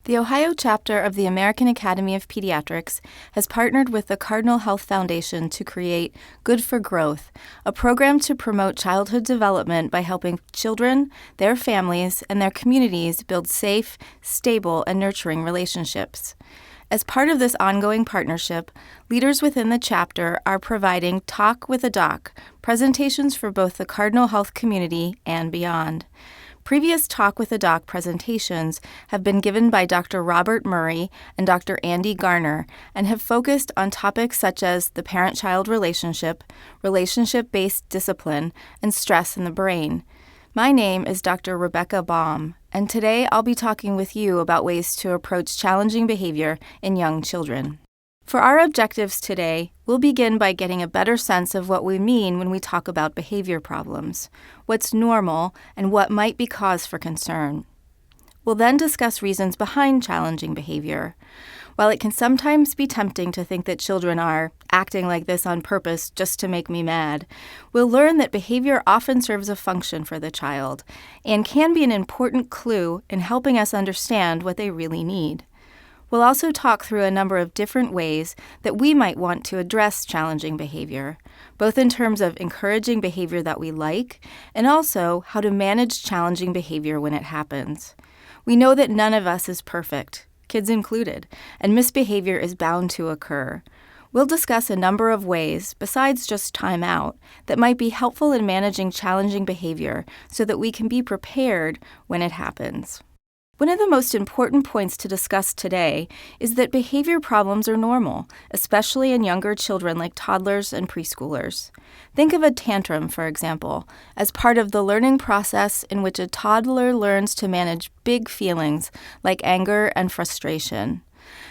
The Ohio chapter of the American Academy of Pediatrics has partnered with the Cardinal Health Foundation to create Good4Growth, a program to promote childhood development by helping children, their families, and their communities build safe, stable, and nurturing relationships. As part of this ongoing partnership, leaders within the chapter are providing Talk with a Doc presentations for both the Cardinal Health community and beyond. Previous Talk with a Doc presentations have been given by Dr. Robert Murray and Dr. Andy Garner and have focused on topics such as the parent-child relationship, relationship-based discipline, and stress in the brain. My name is Dr. Rebecca Baum, and today I'll be talking with you about ways to approach challenging behavior in young children. For our objectives today, we'll begin by getting a better sense of what we mean when we talk about behavior problems, what's normal, and what might be cause for concern. We'll then discuss reasons behind challenging behavior. While it can sometimes be tempting to think that children are acting like this on purpose just to make me mad, we'll learn that behavior often serves a function for the child and can be an important clue in helping us understand what they really need. We'll also talk through a number of different ways that we might want to address challenging behavior, both in terms of encouraging behavior that we like and also how to manage challenging behavior when it happens. We know that none of us is perfect, kids included, and misbehavior is bound to occur. We'll discuss a number of ways, besides just time out, that might be helpful in managing challenging behavior so that we can be prepared when it happens. One of the most important points to discuss today is that behavior problems are normal, especially in younger children like toddlers and preschoolers. Think of a tantrum, for example, as part of the learning process in which a toddler learns to manage big feelings like anger and frustration.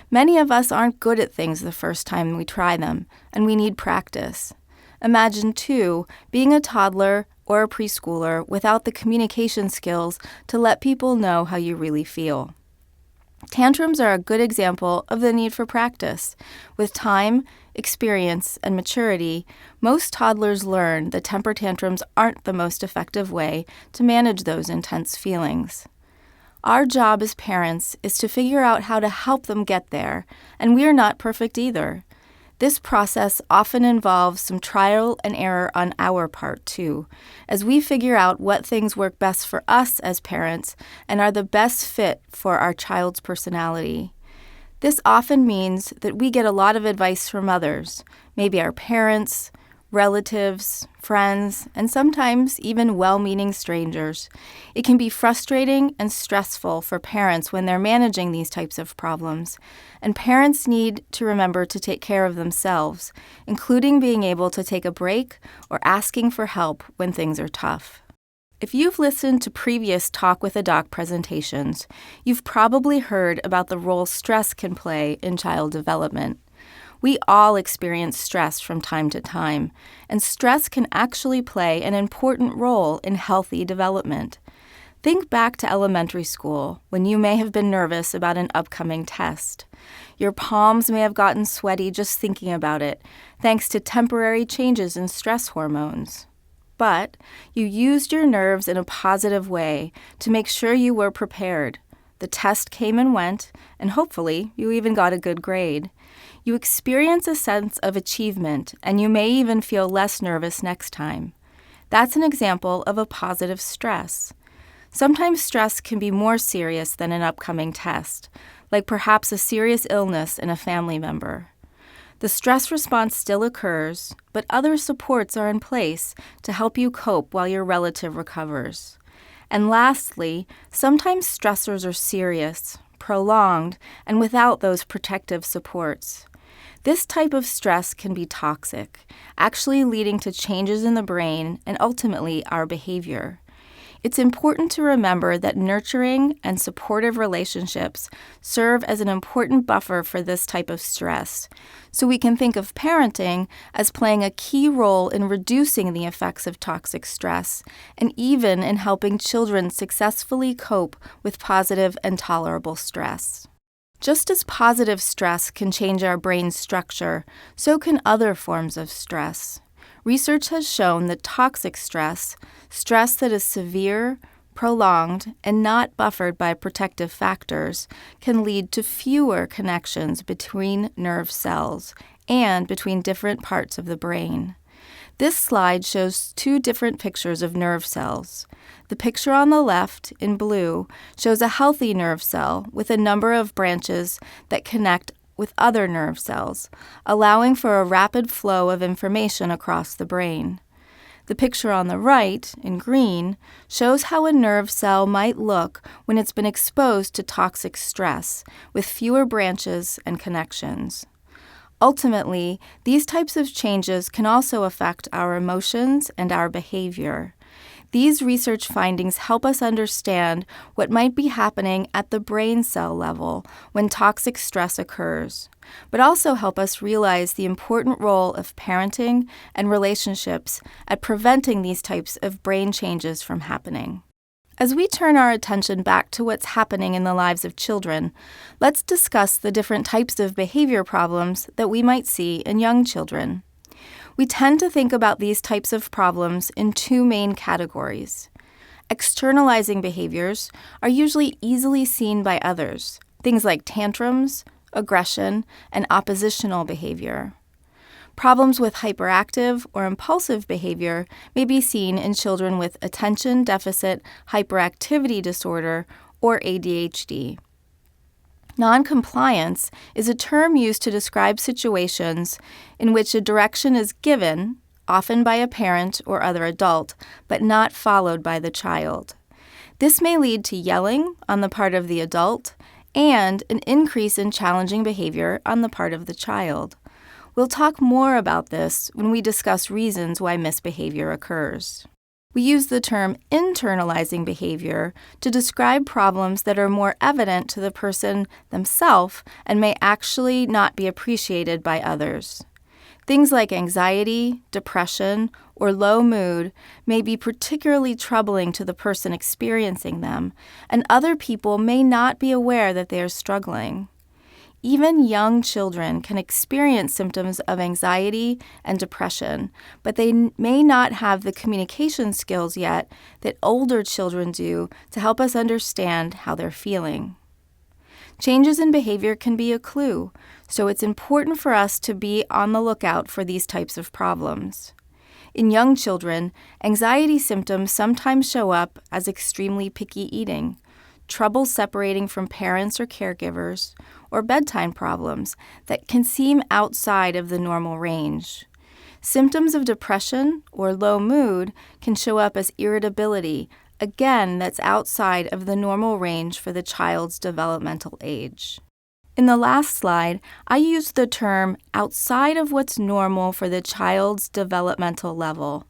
Many of us aren't good at things the first time we try them, and we need practice. Imagine, too, being a toddler or a preschooler without the communication skills to let people know how you really feel. Tantrums are a good example of the need for practice. With time, experience, and maturity, most toddlers learn that temper tantrums aren't the most effective way to manage those intense feelings. Our job as parents is to figure out how to help them get there, and we are not perfect either. This process often involves some trial and error on our part, too, as we figure out what things work best for us as parents and are the best fit for our child's personality. This often means that we get a lot of advice from others, maybe our parents, relatives, friends, and sometimes even well-meaning strangers. It can be frustrating and stressful for parents when they're managing these types of problems, and parents need to remember to take care of themselves, including being able to take a break or asking for help when things are tough. If you've listened to previous Talk with a Doc presentations, you've probably heard about the role stress can play in child development. We all experience stress from time to time, and stress can actually play an important role in healthy development. Think back to elementary school, when you may have been nervous about an upcoming test. Your palms may have gotten sweaty just thinking about it, thanks to temporary changes in stress hormones. But you used your nerves in a positive way to make sure you were prepared. The test came and went, and hopefully you even got a good grade. You experience a sense of achievement, and you may even feel less nervous next time. That's an example of a positive stress. Sometimes stress can be more serious than an upcoming test, like perhaps a serious illness in a family member. The stress response still occurs, but other supports are in place to help you cope while your relative recovers. And lastly, sometimes stressors are serious, prolonged, and without those protective supports. This type of stress can be toxic, actually leading to changes in the brain and ultimately our behavior. It's important to remember that nurturing and supportive relationships serve as an important buffer for this type of stress, so we can think of parenting as playing a key role in reducing the effects of toxic stress and even in helping children successfully cope with positive and tolerable stress. Just as positive stress can change our brain's structure, so can other forms of stress. Research has shown that toxic stress, stress that is severe, prolonged, and not buffered by protective factors, can lead to fewer connections between nerve cells and between different parts of the brain. This slide shows two different pictures of nerve cells. The picture on the left, in blue, shows a healthy nerve cell with a number of branches that connect with other nerve cells, allowing for a rapid flow of information across the brain. The picture on the right, in green, shows how a nerve cell might look when it's been exposed to toxic stress, with fewer branches and connections. Ultimately, these types of changes can also affect our emotions and our behavior. These research findings help us understand what might be happening at the brain cell level when toxic stress occurs, but also help us realize the important role of parenting and relationships at preventing these types of brain changes from happening. As we turn our attention back to what's happening in the lives of children, let's discuss the different types of behavior problems that we might see in young children. We tend to think about these types of problems in two main categories. Externalizing behaviors are usually easily seen by others, things like tantrums, aggression, and oppositional behavior. Problems with hyperactive or impulsive behavior may be seen in children with attention deficit hyperactivity disorder or ADHD. Noncompliance is a term used to describe situations in which a direction is given, often by a parent or other adult, but not followed by the child. This may lead to yelling on the part of the adult and an increase in challenging behavior on the part of the child. We'll talk more about this when we discuss reasons why misbehavior occurs. We use the term internalizing behavior to describe problems that are more evident to the person themselves and may actually not be appreciated by others. Things like anxiety, depression, or low mood may be particularly troubling to the person experiencing them, and other people may not be aware that they are struggling. Even young children can experience symptoms of anxiety and depression, but they may not have the communication skills yet that older children do to help us understand how they're feeling. Changes in behavior can be a clue, so it's important for us to be on the lookout for these types of problems. In young children, anxiety symptoms sometimes show up as extremely picky eating, trouble separating from parents or caregivers, or bedtime problems that can seem outside of the normal range. Symptoms of depression or low mood can show up as irritability, again, that's outside of the normal range for the child's developmental age. In the last slide, I used the term outside of what's normal for the child's developmental level.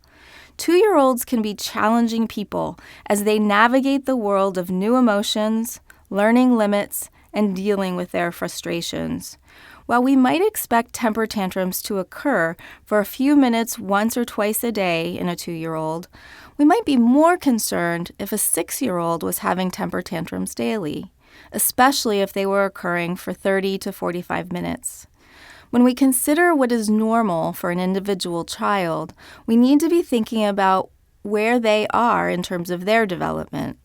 2-year-olds can be challenging people as they navigate the world of new emotions, learning limits, and dealing with their frustrations. While we might expect temper tantrums to occur for a few minutes once or twice a day in a 2-year-old, we might be more concerned if a 6-year-old was having temper tantrums daily, especially if they were occurring for 30 to 45 minutes. When we consider what is normal for an individual child, we need to be thinking about where they are in terms of their development.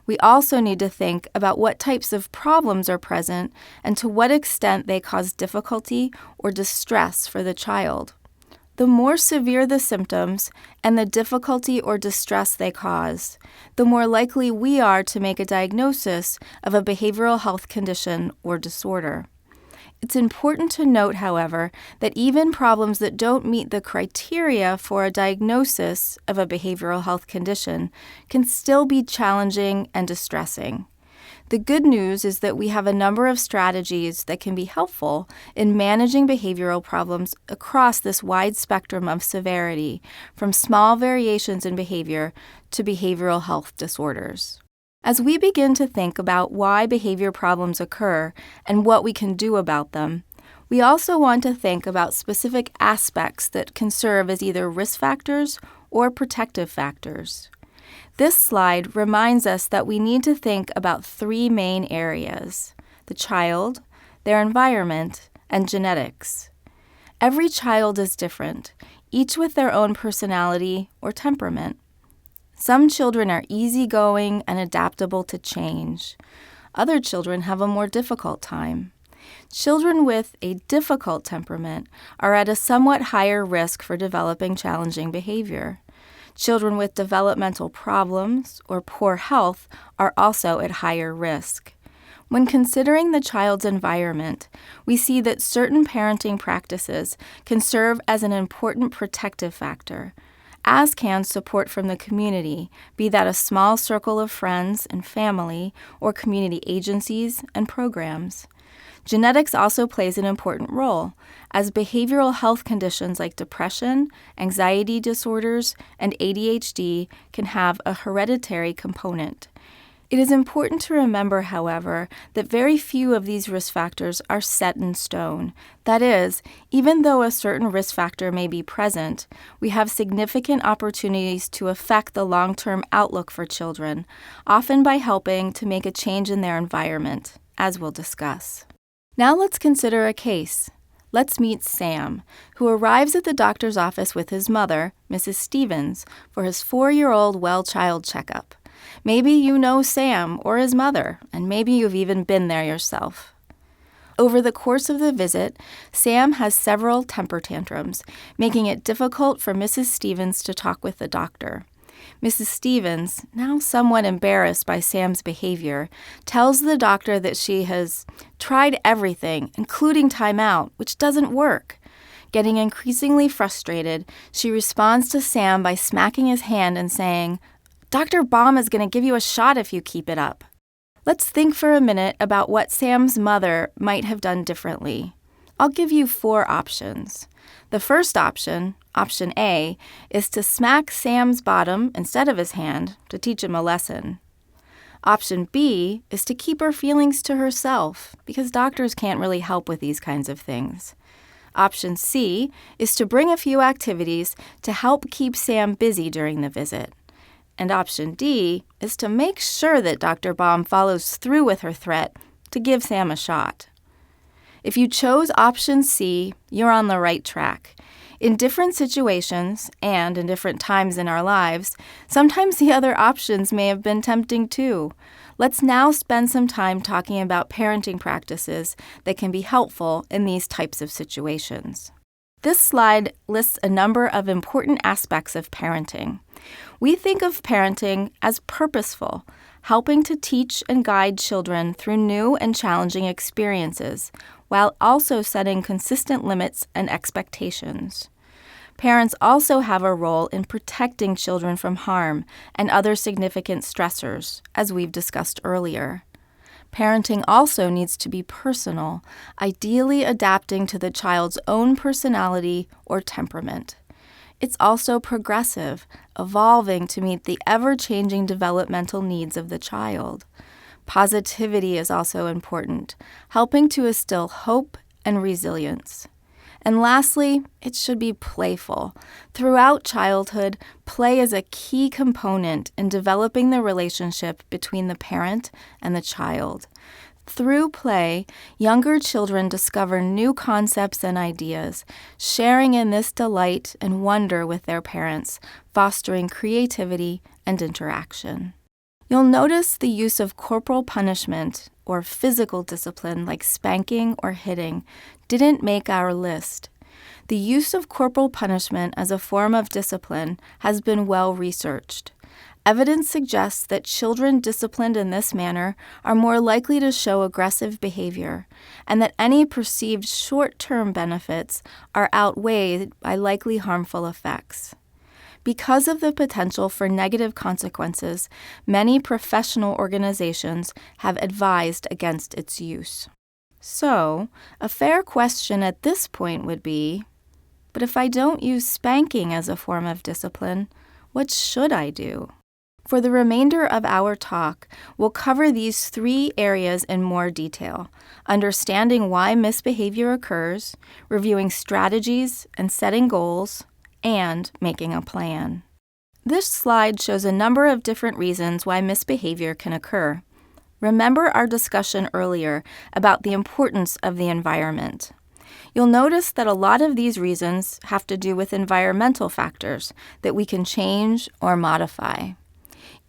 We also need to think about what types of problems are present and to what extent they cause difficulty or distress for the child. The more severe the symptoms and the difficulty or distress they cause, the more likely we are to make a diagnosis of a behavioral health condition or disorder. It's important to note, however, that even problems that don't meet the criteria for a diagnosis of a behavioral health condition can still be challenging and distressing. The good news is that we have a number of strategies that can be helpful in managing behavioral problems across this wide spectrum of severity, from small variations in behavior to behavioral health disorders. As we begin to think about why behavior problems occur and what we can do about them, we also want to think about specific aspects that can serve as either risk factors or protective factors. This slide reminds us that we need to think about 3 main areas: the child, their environment, and genetics. Every child is different, each with their own personality or temperament. Some children are easygoing and adaptable to change. Other children have a more difficult time. Children with a difficult temperament are at a somewhat higher risk for developing challenging behavior. Children with developmental problems or poor health are also at higher risk. When considering the child's environment, we see that certain parenting practices can serve as an important protective factor, as can support from the community, be that a small circle of friends and family or community agencies and programs. Genetics also plays an important role, as behavioral health conditions like depression, anxiety disorders, and ADHD can have a hereditary component. It is important to remember, however, that very few of these risk factors are set in stone. That is, even though a certain risk factor may be present, we have significant opportunities to affect the long-term outlook for children, often by helping to make a change in their environment, as we'll discuss. Now let's consider a case. Let's meet Sam, who arrives at the doctor's office with his mother, Mrs. Stevens, for his 4-year-old well child checkup. Maybe you know Sam or his mother, and maybe you've even been there yourself. Over the course of the visit, Sam has several temper tantrums, making it difficult for Mrs. Stevens to talk with the doctor. Mrs. Stevens, now somewhat embarrassed by Sam's behavior, tells the doctor that she has tried everything, including timeout, which doesn't work. Getting increasingly frustrated, she responds to Sam by smacking his hand and saying, "Dr. Baum is going to give you a shot if you keep it up." Let's think for a minute about what Sam's mother might have done differently. I'll give you 4 options. The first option, option A, is to smack Sam's bottom instead of his hand to teach him a lesson. Option B is to keep her feelings to herself, because doctors can't really help with these kinds of things. Option C is to bring a few activities to help keep Sam busy during the visit. And option D is to make sure that Dr. Baum follows through with her threat to give Sam a shot. If you chose option C, you're on the right track. In different situations and in different times in our lives, sometimes the other options may have been tempting too. Let's now spend some time talking about parenting practices that can be helpful in these types of situations. This slide lists a number of important aspects of parenting. We think of parenting as purposeful, helping to teach and guide children through new and challenging experiences, while also setting consistent limits and expectations. Parents also have a role in protecting children from harm and other significant stressors, as we've discussed earlier. Parenting also needs to be personal, ideally adapting to the child's own personality or temperament. It's also progressive, evolving to meet the ever-changing developmental needs of the child. Positivity is also important, helping to instill hope and resilience. And lastly, it should be playful. Throughout childhood, play is a key component in developing the relationship between the parent and the child. Through play, younger children discover new concepts and ideas, sharing in this delight and wonder with their parents, fostering creativity and interaction. You'll notice the use of corporal punishment or physical discipline like spanking or hitting didn't make our list. The use of corporal punishment as a form of discipline has been well researched. Evidence suggests that children disciplined in this manner are more likely to show aggressive behavior, and that any perceived short-term benefits are outweighed by likely harmful effects. Because of the potential for negative consequences, many professional organizations have advised against its use. So, a fair question at this point would be, but if I don't use spanking as a form of discipline, what should I do? For the remainder of our talk, we'll cover these 3 areas in more detail: understanding why misbehavior occurs, reviewing strategies and setting goals, and making a plan. This slide shows a number of different reasons why misbehavior can occur. Remember our discussion earlier about the importance of the environment. You'll notice that a lot of these reasons have to do with environmental factors that we can change or modify.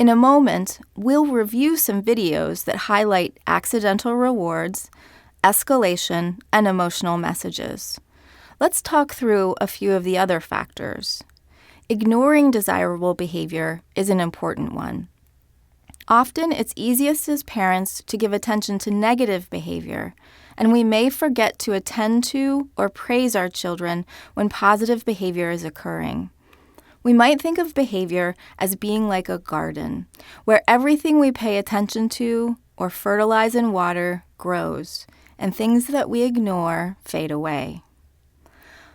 In a moment, we'll review some videos that highlight accidental rewards, escalation, and emotional messages. Let's talk through a few of the other factors. Ignoring desirable behavior is an important one. Often, it's easiest as parents to give attention to negative behavior, and we may forget to attend to or praise our children when positive behavior is occurring. We might think of behavior as being like a garden, where everything we pay attention to or fertilize and water grows, and things that we ignore fade away.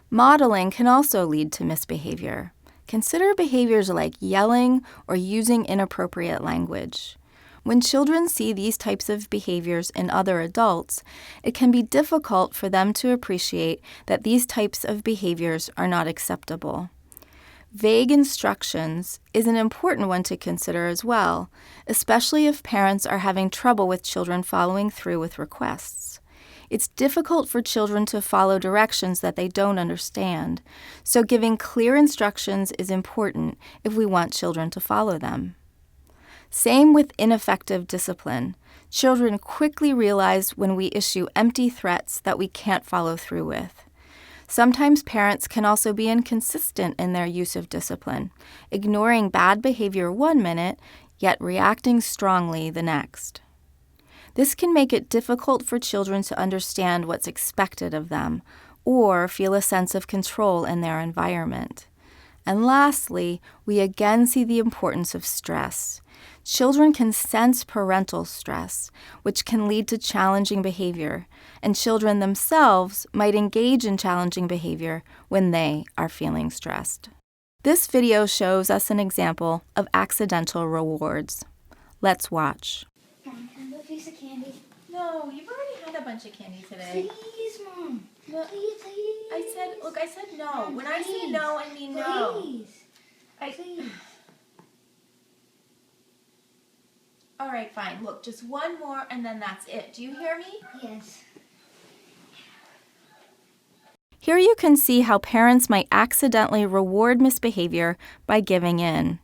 Modeling can also lead to misbehavior. Consider behaviors like yelling or using inappropriate language. When children see these types of behaviors in other adults, it can be difficult for them to appreciate that these types of behaviors are not acceptable. Vague instructions is an important one to consider as well, especially if parents are having trouble with children following through with requests. It's difficult for children to follow directions that they don't understand, so giving clear instructions is important if we want children to follow them. Same with ineffective discipline. Children quickly realize when we issue empty threats that we can't follow through with. Sometimes parents can also be inconsistent in their use of discipline, ignoring bad behavior one minute, yet reacting strongly the next. This can make it difficult for children to understand what's expected of them or feel a sense of control in their environment. And lastly, we again see the importance of stress. Children can sense parental stress, which can lead to challenging behavior, and children themselves might engage in challenging behavior when they are feeling stressed. This video shows us an example of accidental rewards. Let's watch. Mom, can I have a piece of candy? No, you've already had a bunch of candy today. Please, Mom. No, Please. I said no. Mom, When I say please. no, I mean no. Please. All right, fine. Look, just one more and then that's it. Do you hear me? Yes. Here you can see how parents might accidentally reward misbehavior by giving in.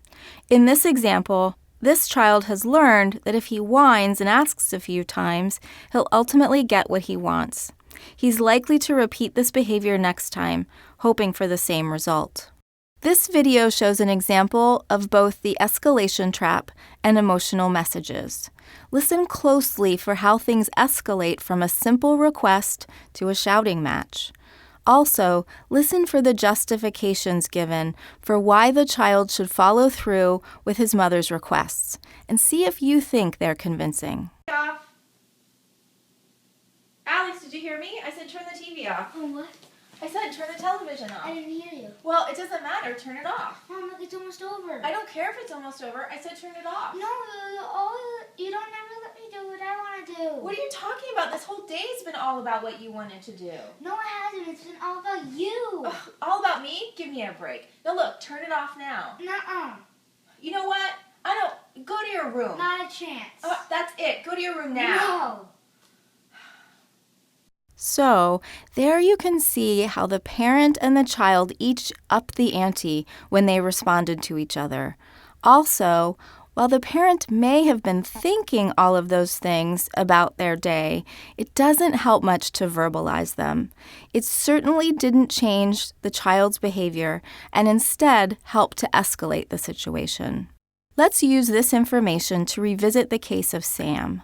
In this example, this child has learned that if he whines and asks a few times, he'll ultimately get what he wants. He's likely to repeat this behavior next time, hoping for the same result. This video shows an example of both the escalation trap and emotional messages. Listen closely for how things escalate from a simple request to a shouting match. Also, listen for the justifications given for why the child should follow through with his mother's requests, and see if you think they're convincing. Off. Alex, did you hear me? I said turn the TV off. Oh, what? I said turn the television off. I didn't hear you. Well, it doesn't matter. Turn it off. Mom, look, it's almost over. I don't care if it's almost over. I said turn it off. No, you don't never let me do what I want to do. What are you talking about? This whole day's been all about what you wanted to do. No, it hasn't. It's been all about you. Ugh, all about me? Give me a break. Now look, turn it off now. Nuh-uh. You know what? I don't. Go to your room. Not a chance. That's it. Go to your room now. No. So, there you can see how the parent and the child each upped the ante when they responded to each other. Also, while the parent may have been thinking all of those things about their day, it doesn't help much to verbalize them. It certainly didn't change the child's behavior and instead helped to escalate the situation. Let's use this information to revisit the case of Sam.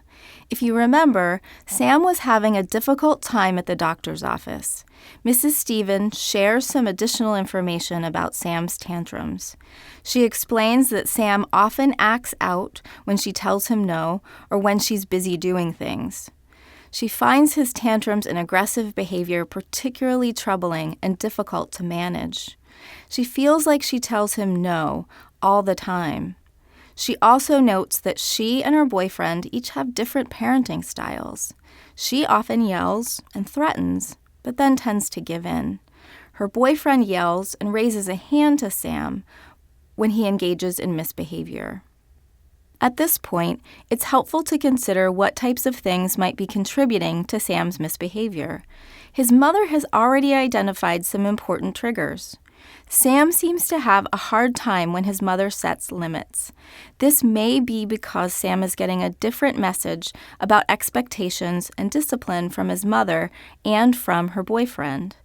If you remember, Sam was having a difficult time at the doctor's office. Mrs. Stevens shares some additional information about Sam's tantrums. She explains that Sam often acts out when she tells him no or when she's busy doing things. She finds his tantrums and aggressive behavior particularly troubling and difficult to manage. She feels like she tells him no all the time. She also notes that she and her boyfriend each have different parenting styles. She often yells and threatens, but then tends to give in. Her boyfriend yells and raises a hand to Sam when he engages in misbehavior. At this point, it's helpful to consider what types of things might be contributing to Sam's misbehavior. His mother has already identified some important triggers. Sam seems to have a hard time when his mother sets limits. This may be because Sam is getting a different message about expectations and discipline from his mother and from her boyfriend.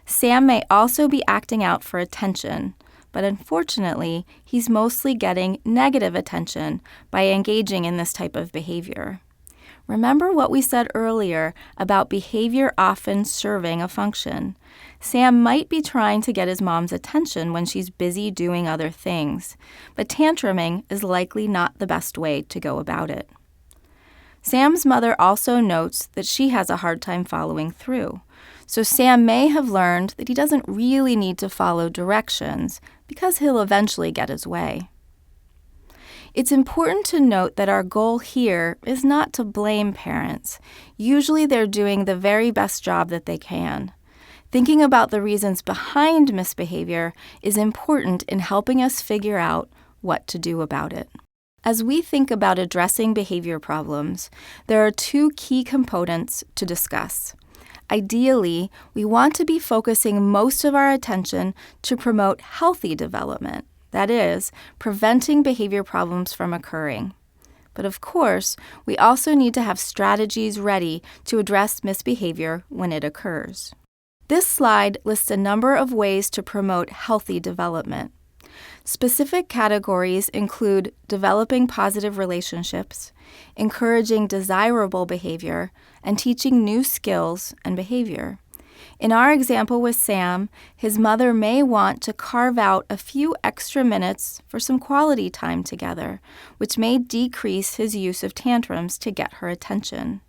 Sam may also be acting out for attention, but unfortunately, he's mostly getting negative attention by engaging in this type of behavior. Remember what we said earlier about behavior often serving a function. Sam might be trying to get his mom's attention when she's busy doing other things, but tantruming is likely not the best way to go about it. Sam's mother also notes that she has a hard time following through, so Sam may have learned that he doesn't really need to follow directions because he'll eventually get his way. It's important to note that our goal here is not to blame parents. Usually they're doing the very best job that they can. Thinking about the reasons behind misbehavior is important in helping us figure out what to do about it. As we think about addressing behavior problems, there are two key components to discuss. Ideally, we want to be focusing most of our attention to promote healthy development. That is, preventing behavior problems from occurring. But of course, we also need to have strategies ready to address misbehavior when it occurs. This slide lists a number of ways to promote healthy development. Specific categories include developing positive relationships, encouraging desirable behavior, and teaching new skills and behavior. In our example with Sam, his mother may want to carve out a few extra minutes for some quality time together, which may decrease his use of tantrums to get her attention.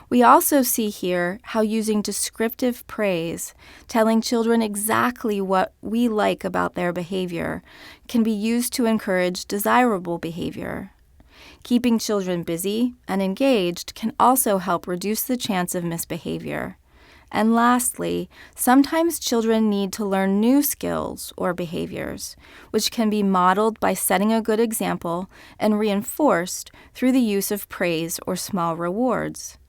We also see here how using descriptive praise, telling children exactly what we like about their behavior, can be used to encourage desirable behavior. Keeping children busy and engaged can also help reduce the chance of misbehavior. And lastly, sometimes children need to learn new skills or behaviors, which can be modeled by setting a good example and reinforced through the use of praise or small rewards.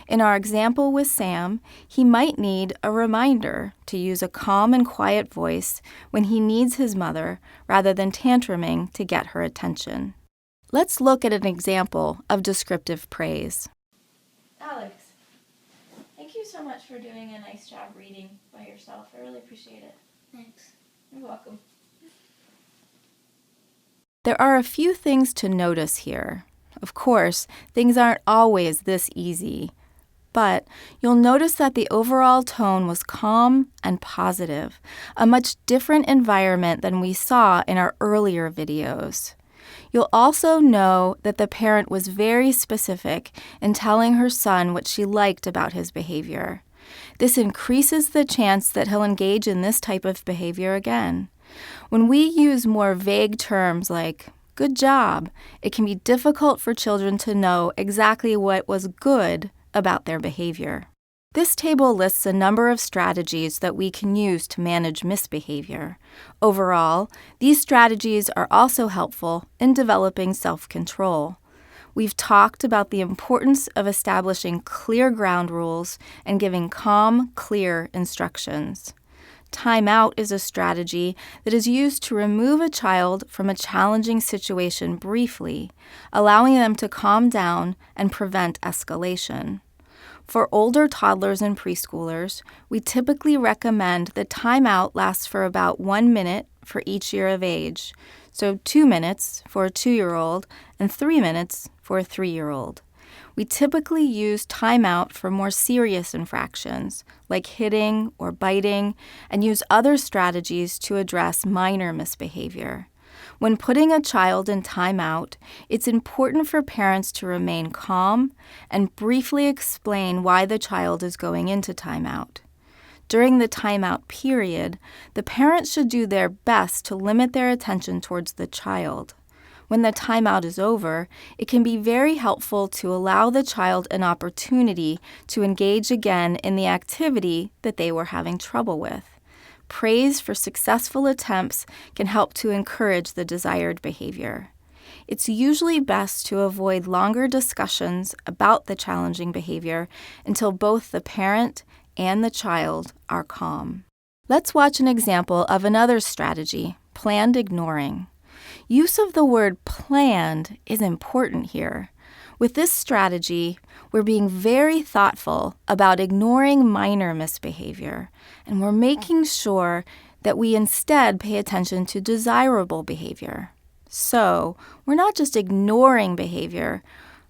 In our example with Sam, he might need a reminder to use a calm and quiet voice when he needs his mother rather than tantruming to get her attention. Let's look at an example of descriptive praise. Alex, thank you so much for doing a nice job reading by yourself. I really appreciate it. Thanks. You're welcome. There are a few things to notice here. Of course, things aren't always this easy, but you'll notice that the overall tone was calm and positive, a much different environment than we saw in our earlier videos. You'll also know that the parent was very specific in telling her son what she liked about his behavior. This increases the chance that he'll engage in this type of behavior again. When we use more vague terms like good job, it can be difficult for children to know exactly what was good about their behavior. This table lists a number of strategies that we can use to manage misbehavior. Overall, these strategies are also helpful in developing self-control. We've talked about the importance of establishing clear ground rules and giving calm, clear instructions. Time out is a strategy that is used to remove a child from a challenging situation briefly, allowing them to calm down and prevent escalation. For older toddlers and preschoolers, we typically recommend that timeout lasts for about 1 minute for each year of age, so 2 minutes for a 2-year-old and 3 minutes for a 3-year-old. We typically use timeout for more serious infractions, like hitting or biting, and use other strategies to address minor misbehavior. When putting a child in timeout, it's important for parents to remain calm and briefly explain why the child is going into timeout. During the timeout period, the parents should do their best to limit their attention towards the child. When the timeout is over, it can be very helpful to allow the child an opportunity to engage again in the activity that they were having trouble with. Praise for successful attempts can help to encourage the desired behavior. It's usually best to avoid longer discussions about the challenging behavior until both the parent and the child are calm. Let's watch an example of another strategy, planned ignoring. Use of the word planned is important here. With this strategy, we're being very thoughtful about ignoring minor misbehavior, and we're making sure that we instead pay attention to desirable behavior. So, we're not just ignoring behavior,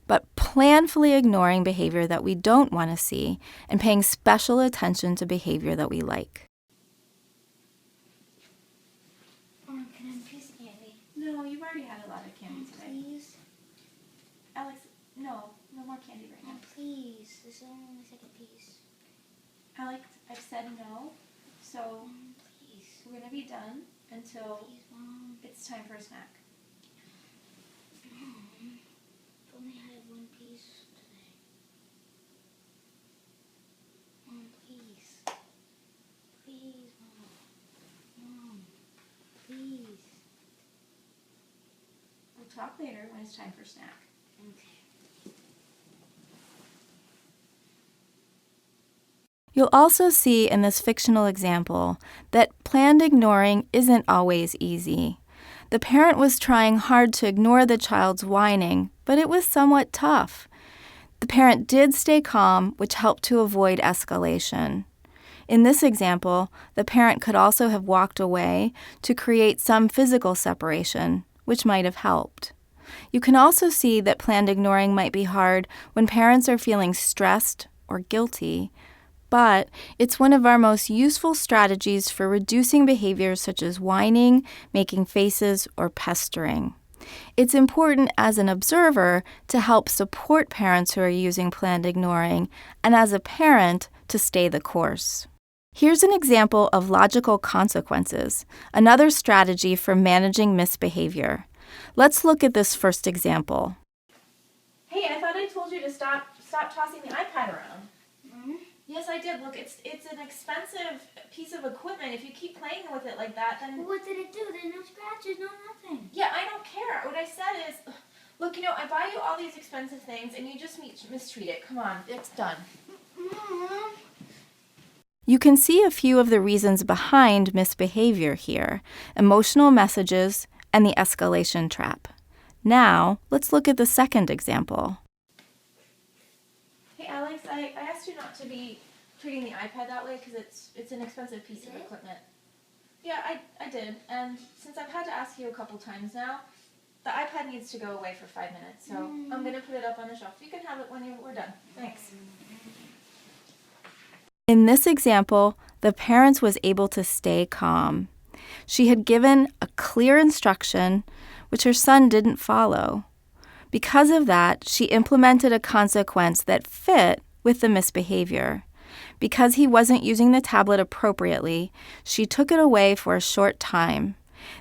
but planfully ignoring behavior that we don't want to see and paying special attention to behavior that we like. Can I have a piece of candy? No, you've already had a lot of candy today. Please? Alex, no more candy right now. Please. This is only my second piece. Alex, I've said no, so Please. we're going to be done until Please, Mom. it's time for a snack. Mom. I've only had one piece today. Mom, please. Please, Mom. Mom. Please. We'll talk later when it's time for snack. Okay. You'll also see in this fictional example that planned ignoring isn't always easy. The parent was trying hard to ignore the child's whining, but it was somewhat tough. The parent did stay calm, which helped to avoid escalation. In this example, the parent could also have walked away to create some physical separation, which might have helped. You can also see that planned ignoring might be hard when parents are feeling stressed or guilty, but it's one of our most useful strategies for reducing behaviors such as whining, making faces, or pestering. It's important as an observer to help support parents who are using planned ignoring, and as a parent to stay the course. Here's an example of logical consequences, another strategy for managing misbehavior. Let's look at this first example. Hey, I thought I told you to stop tossing the iPad around. Mom? Yes, I did. Look, it's an expensive piece of equipment. If you keep playing with it like that, then... What did it do? There's no scratches, no nothing. Yeah, I don't care. What I said is, look, I buy you all these expensive things, and you just mistreat it. Come on, it's done. Mom? You can see a few of the reasons behind misbehavior here: emotional messages and the escalation trap. Now, let's look at the second example. Hey, Alex, I asked you not to be treating the iPad that way because it's an expensive piece of equipment. Yeah, I did. And since I've had to ask you a couple times now, the iPad needs to go away for 5 minutes. So I'm going to put it up on the shelf. You can have it when we're done. Thanks. In this example, the parent was able to stay calm. She had given a clear instruction, which her son didn't follow. Because of that, she implemented a consequence that fit with the misbehavior. Because he wasn't using the tablet appropriately, she took it away for a short time.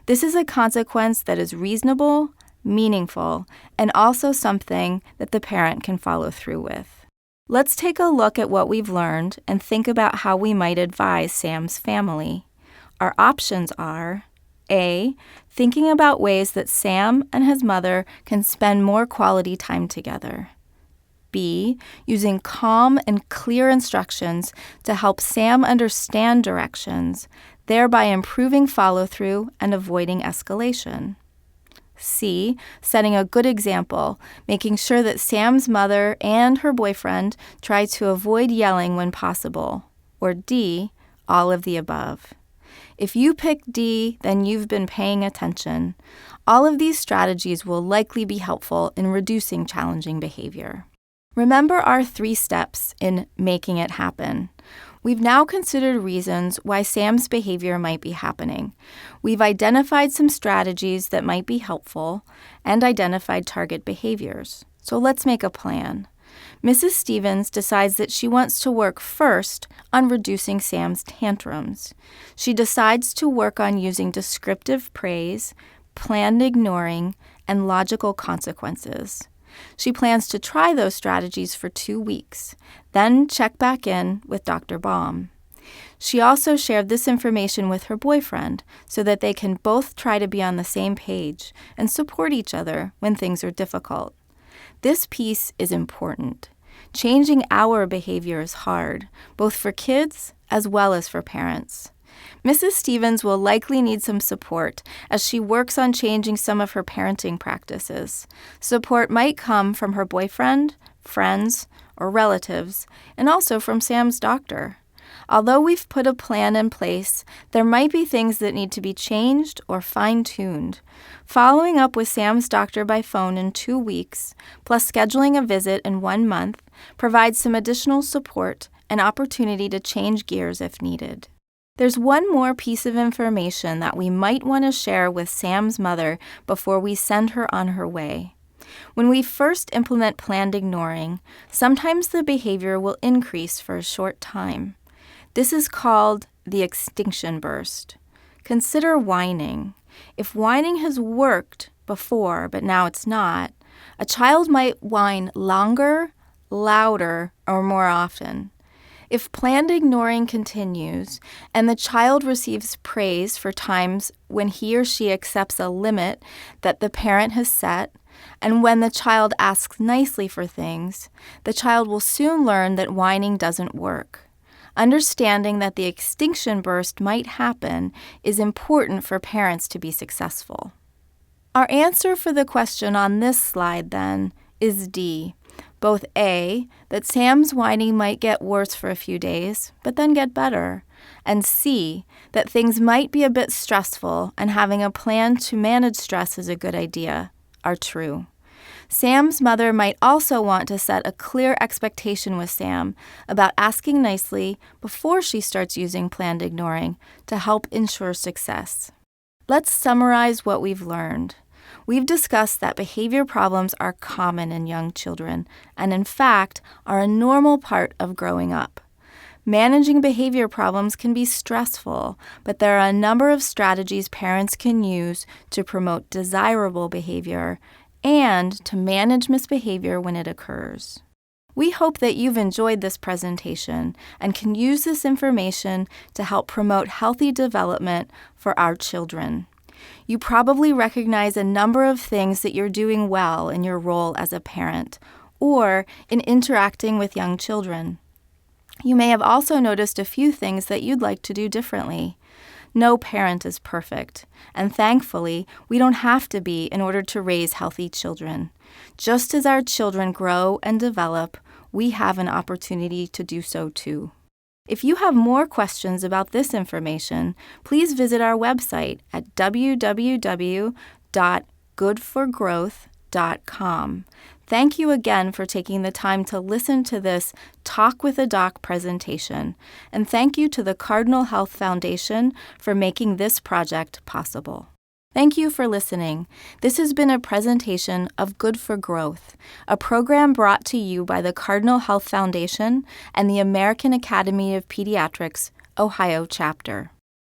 This is a consequence that is reasonable, meaningful, and also something that the parent can follow through with. Let's take a look at what we've learned and think about how we might advise Sam's family. Our options are: A, thinking about ways that Sam and his mother can spend more quality time together. B, using calm and clear instructions to help Sam understand directions, thereby improving follow-through and avoiding escalation. C, setting a good example, making sure that Sam's mother and her boyfriend try to avoid yelling when possible. Or D, all of the above. If you pick D, then you've been paying attention. All of these strategies will likely be helpful in reducing challenging behavior. Remember our 3 steps in making it happen. We've now considered reasons why Sam's behavior might be happening. We've identified some strategies that might be helpful and identified target behaviors. So let's make a plan. Mrs. Stevens decides that she wants to work first on reducing Sam's tantrums. She decides to work on using descriptive praise, planned ignoring, and logical consequences. She plans to try those strategies for 2 weeks, then check back in with Dr. Baum. She also shared this information with her boyfriend so that they can both try to be on the same page and support each other when things are difficult. This piece is important. Changing our behavior is hard, both for kids as well as for parents. Mrs. Stevens will likely need some support as she works on changing some of her parenting practices. Support might come from her boyfriend, friends, or relatives, and also from Sam's doctor. Although we've put a plan in place, there might be things that need to be changed or fine-tuned. Following up with Sam's doctor by phone in 2 weeks, plus scheduling a visit in 1 month, provides some additional support and opportunity to change gears if needed. There's one more piece of information that we might want to share with Sam's mother before we send her on her way. When we first implement planned ignoring, sometimes the behavior will increase for a short time. This is called the extinction burst. Consider whining. If whining has worked before, but now it's not, a child might whine longer, louder, or more often. If planned ignoring continues and the child receives praise for times when he or she accepts a limit that the parent has set, and when the child asks nicely for things, the child will soon learn that whining doesn't work. Understanding that the extinction burst might happen is important for parents to be successful. Our answer for the question on this slide, then, is D. Both A, that Sam's whining might get worse for a few days, but then get better, and C, that things might be a bit stressful and having a plan to manage stress is a good idea, are true. Sam's mother might also want to set a clear expectation with Sam about asking nicely before she starts using planned ignoring to help ensure success. Let's summarize what we've learned. We've discussed that behavior problems are common in young children and, in fact, are a normal part of growing up. Managing behavior problems can be stressful, but there are a number of strategies parents can use to promote desirable behavior and to manage misbehavior when it occurs. We hope that you've enjoyed this presentation and can use this information to help promote healthy development for our children. You probably recognize a number of things that you're doing well in your role as a parent or in interacting with young children. You may have also noticed a few things that you'd like to do differently. No parent is perfect, and thankfully, we don't have to be in order to raise healthy children. Just as our children grow and develop, we have an opportunity to do so too. If you have more questions about this information, please visit our website at www.good4growth.com. Thank you again for taking the time to listen to this Talk with a Doc presentation, and thank you to the Cardinal Health Foundation for making this project possible. Thank you for listening. This has been a presentation of Good4Growth, a program brought to you by the Cardinal Health Foundation and the American Academy of Pediatrics, Ohio chapter.